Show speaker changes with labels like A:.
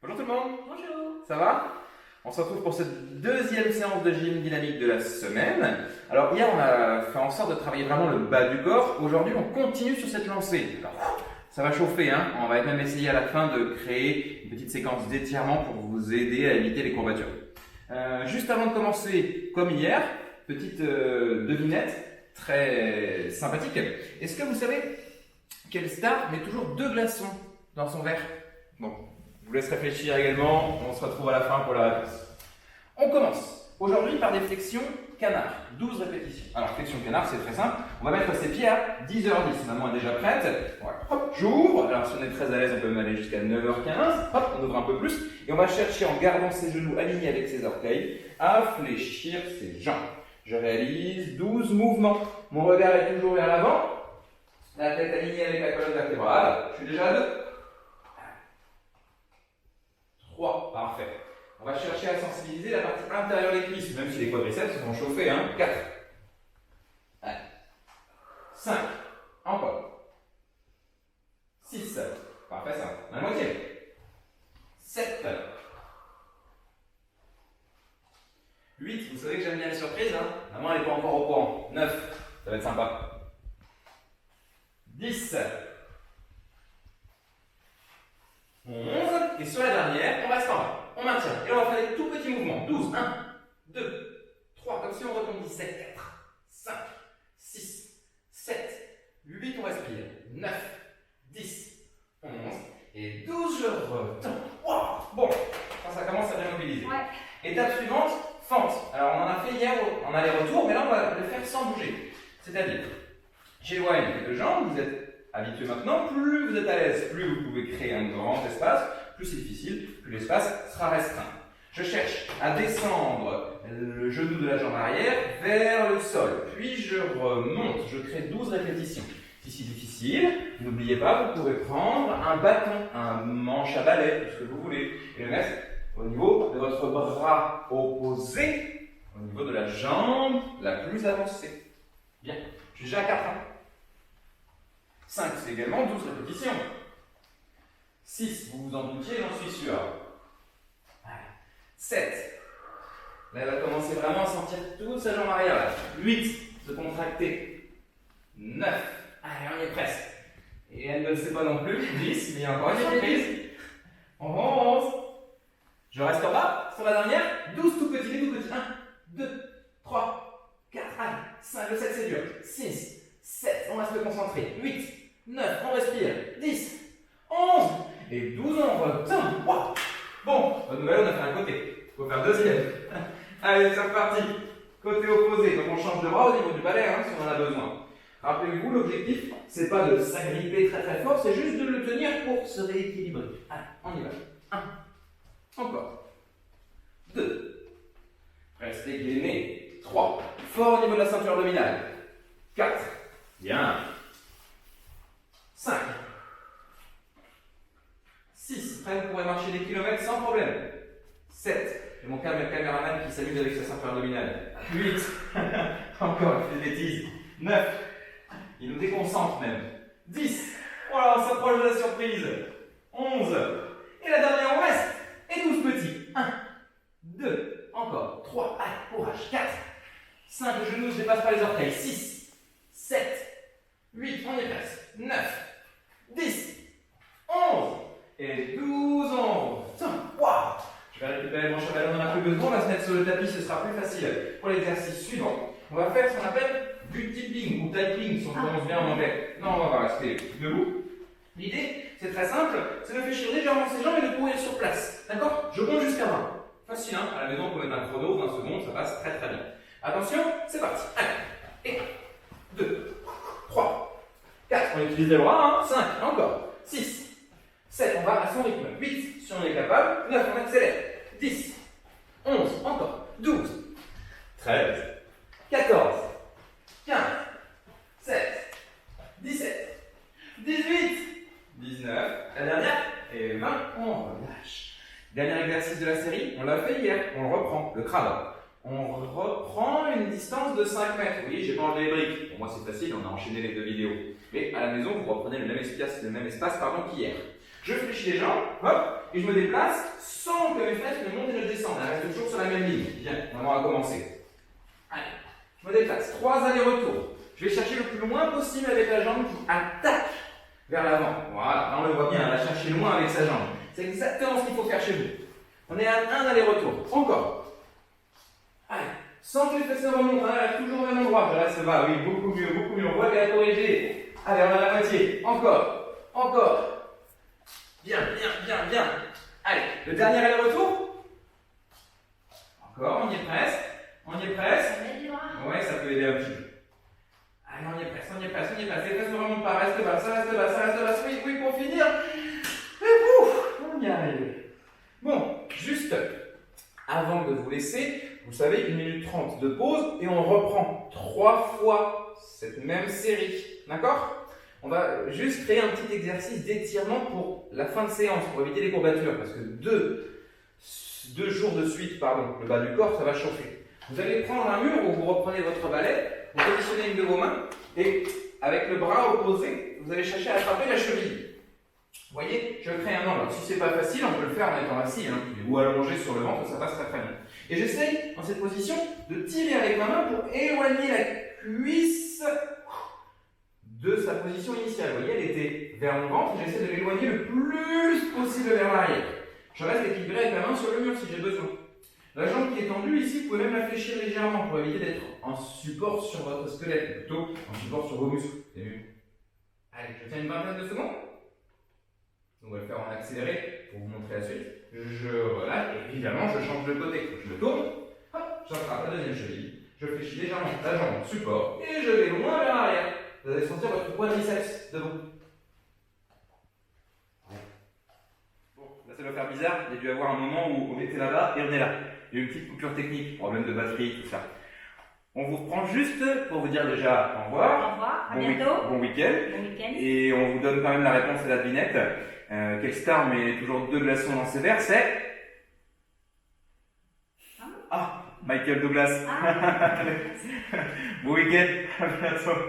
A: Bonjour tout le monde,
B: Bonjour.
A: ça va? On se retrouve pour cette deuxième séance de gym dynamique de la semaine. Alors hier on a fait en sorte de travailler vraiment le bas du corps. Aujourd'hui on continue sur cette lancée. Alors, ça va chauffer, hein. On va même essayer à la fin de créer une petite séquence d'étirement pour vous aider à éviter les courbatures. Juste avant de commencer, comme hier, petite devinette très sympathique. Est-ce que vous savez quelle star met toujours 2 glaçons dans son verre? Bon, je vous laisse réfléchir également, on se retrouve à la fin pour la réponse. On commence aujourd'hui par des flexions canard, 12 répétitions. Alors flexion canard c'est très simple, on va mettre ses pieds à 10h10, maman est déjà prête. Voilà. Hop, j'ouvre, alors si on est très à l'aise on peut même aller jusqu'à 9h15, hop, on ouvre un peu plus, et on va chercher en gardant ses genoux alignés avec ses orteils, à fléchir ses jambes. Je réalise 12 mouvements, mon regard est toujours vers l'avant, la tête alignée avec la colonne vertébrale, je suis déjà à 2. 3, parfait. On va chercher à sensibiliser la partie intérieure des cuisses, même si les quadriceps vont chauffer. 4. 5. Encore. 6. Parfait, ça. La moitié. 7. 8. Vous savez que j'aime bien les surprises, hein? Maman, elle n'est pas encore au courant. 9. Ça va être sympa. 10. 11, et sur la dernière, on reste en bas. On maintient. Et là, on va faire des tout petits mouvements. 12, 1, 2, 3, comme si on rebondit. 7, 4, 5, 6, 7, 8, on respire. 9, 10, 11, et 12, je retends. Wow. Bon, ça commence à bien mobiliser.
B: Ouais.
A: Étape suivante, fente. Alors, on en a fait hier en aller-retour, mais là, on va le faire sans bouger. C'est-à-dire, j'éloigne les 2 jambes, vous êtes habitué maintenant, plus vous êtes à l'aise, plus vous pouvez créer un grand espace, plus c'est difficile, plus l'espace sera restreint. Je cherche à descendre le genou de la jambe arrière vers le sol, puis je remonte, je crée 12 répétitions. Si c'est difficile, n'oubliez pas, vous pouvez prendre un bâton, un manche à balai, tout ce que vous voulez, et le mettre au niveau de votre bras opposé, au niveau de la jambe la plus avancée. Bien, je suis déjà à 4 ans. 5, c'est également 12 répétitions. 6, vous vous en doutiez, j'en suis sûr. 7, là elle va commencer vraiment à sentir toute sa jambe arrière. 8, se contracter. 9, allez, on y est presque. Et elle ne le sait pas non plus. 10, mais il y a encore une surprise. 11, je reste en bas, sur la dernière. 12 tout petits, les tout petits. 1, 2, 3, 4, allez, 5, le 7 c'est dur. 6, 7, on reste concentré. 8, 9, on respire. 10, 11 et 12, on retient. Wow. Bon, bonne nouvelle, on a fait un côté. Il faut faire deuxième. Allez, c'est reparti. Côté opposé. Donc on change de bras au niveau du balai si on en a besoin. Rappelez-vous, l'objectif, c'est pas de s'agripper très très fort, c'est juste de le tenir pour se rééquilibrer. Allez, on y va. 1, encore. 2, restez gainé. 3, fort au niveau de la ceinture abdominale. 4, bien. 5, 6, après vous pourrez marcher des kilomètres sans problème. 7, j'ai mon caméraman qui s'amuse avec sa ceinture abdominale. 8, encore, il fait des bêtises. 9, il nous déconcentre même. 10, oh là, on s'approche de la surprise. 11, et la dernière on reste. Et 12 petits. 1, 2, encore. 3, allez, courage. 4, 5, le genou ne se dépasse pas les orteils. 6, 7, 8, on y est presque. 9, 10, 11 et 12, 11. Waouh! Je vais récupérer mon cheval, on n'en a plus besoin, on va se mettre sur le tapis, ce sera plus facile. Pour l'exercice suivant, on va faire ce qu'on appelle du tipping ou typing, si on prononce bien en anglais. Non, on va rester debout. L'idée, c'est très simple, c'est de fléchir légèrement ses jambes et de courir sur place. D'accord? Je compte jusqu'à 20. Facile, hein? À la maison, on peut mettre un chrono, 20 secondes, ça passe très très bien. Attention, c'est parti. Allez. 1, 2, 3, 4, on utilise les bras, 5, encore. 6, 7, on va à son rythme. 8, si on est capable. 9, on accélère. 10, 11, encore. 12, 13, 14, 15, 16, 17, 18, 19, la dernière, et 20, on relâche. Dernier exercice de la série, on l'a fait hier, on le reprend, le crabe. On reprend une distance de 5 mètres. Oui, j'ai pas enlevé les briques. Pour moi, c'est facile, on a enchaîné les 2 vidéos. Mais à la maison, vous reprenez le même espace qu'hier. Je fléchis les jambes, hop, et je me déplace sans que mes fesses ne montent et ne descendent. Elles restent toujours sur la même ligne. Bien, on va commencer. Allez, je me déplace. 3 allers-retours. Je vais chercher le plus loin possible avec la jambe qui attaque vers l'avant. Voilà, là on le voit bien, elle va chercher loin avec sa jambe. C'est exactement ce qu'il faut faire chez vous. On est à un aller-retour. Encore. Allez, sans que les fesses ne remontent, hein, reste toujours au même endroit. Je reste bas, oui, beaucoup mieux, beaucoup mieux. On voit qu'elle a corrigé. Allez, on a la moitié. Encore, encore. Bien, bien, bien, bien. Allez, le dernier aller-retour. Encore, on y est presque. On y est presque. Ouais, ça peut aider un petit peu. Allez, on y est presque, on y est presque, on y est presque. Les fesses ne remontent pas, reste bas, ça reste bas, ça reste bas. Oui, oui, pour finir. Et pouf, on y arrive. Bon, juste avant de vous laisser, vous savez, 1 minute 30 de pause et on reprend 3 fois cette même série. D'accord? On va juste créer un petit exercice d'étirement pour la fin de séance, pour éviter les courbatures. Parce que deux jours de suite, le bas du corps, ça va chauffer. Vous allez prendre un mur où vous reprenez votre balai, vous positionnez une de vos mains et avec le bras opposé, vous allez chercher à attraper la cheville. Vous voyez, je crée un angle. Si ce n'est pas facile, on peut le faire en étant assis ou allongé sur le ventre, ça passe très très bien. Et j'essaye, dans cette position, de tirer avec ma main pour éloigner la cuisse de sa position initiale. Vous voyez, elle était vers mon ventre, j'essaie de l'éloigner le plus possible vers l'arrière. Je reste équilibré avec la main sur le mur si j'ai besoin. La jambe qui est tendue ici, vous pouvez même la fléchir légèrement pour éviter d'être en support sur votre squelette, plutôt en support sur vos muscles. C'est mieux. Allez, je tiens une vingtaine de secondes. On va le faire en accéléré pour vous montrer la suite. Je relâche et évidemment je change de côté. Je le tourne, hop, j'attrape la deuxième cheville, je fléchis légèrement la jambe en support et je vais loin vers l'arrière. Vous allez sentir votre quadriceps devant. Bon, là ça doit faire bizarre, il y a dû y avoir un moment où on était là-bas et on est là. Il y a eu une petite coupure technique, problème de batterie, tout ça. On vous reprend juste pour vous dire déjà au revoir.
B: Au revoir, à bientôt.
A: Bon week-end.
B: Bon week-end.
A: Et on vous donne quand même la réponse à la devinette. Quel star met toujours 2 glaçons dans ses verres? C'est Michael Douglas.
B: Ah.
A: Bon week-end, à bientôt.